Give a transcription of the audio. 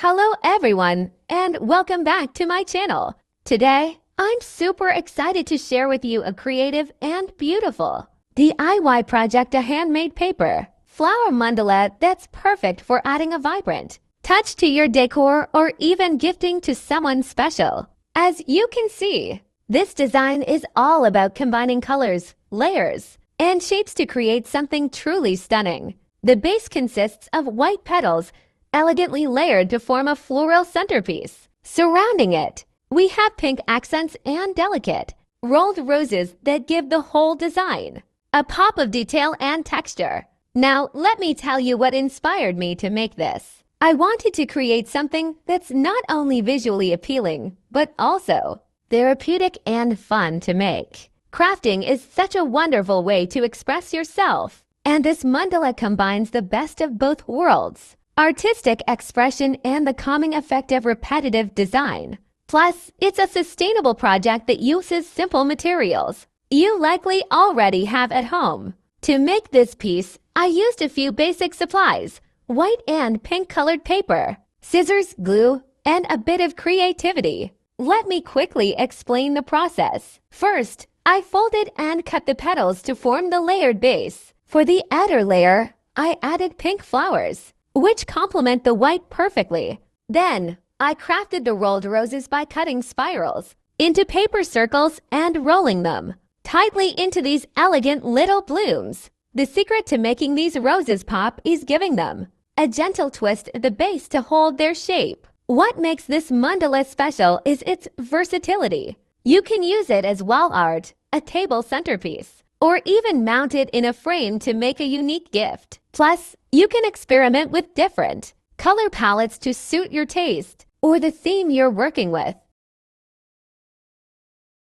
Hello everyone, and welcome back to my channel. Today, I'm super excited to share with you a creative and beautiful DIY project, a handmade paper flower mandala that's perfect for adding a vibrant touch to your decor or even gifting to someone special. As you can see, this design is all about combining colors, layers, and shapes to create something truly stunning. The base consists of white petals elegantly layered to form a floral centerpiece. Surrounding it, we have pink accents and delicate, rolled roses that give the whole design a pop of detail and texture. Now, let me tell you what inspired me to make this. I wanted to create something that's not only visually appealing, but also therapeutic and fun to make. Crafting is such a wonderful way to express yourself, and this mandala combines the best of both worlds: artistic expression and the calming effect of repetitive design. Plus, it's a sustainable project that uses simple materials you likely already have at home. To make this piece, I used a few basic supplies: white and pink colored paper, scissors, glue, and a bit of creativity. Let me quickly explain the process. First, I folded and cut the petals to form the layered base. For the outer layer, I added pink flowers, which complement the white perfectly. Then, I crafted the rolled roses by cutting spirals into paper circles and rolling them tightly into these elegant little blooms. The secret to making these roses pop is giving them a gentle twist at the base to hold their shape. What makes this mandala special is its versatility. You can use it as wall art, a table centerpiece, or even mount it in a frame to make a unique gift. Plus, you can experiment with different color palettes to suit your taste or the theme you're working with.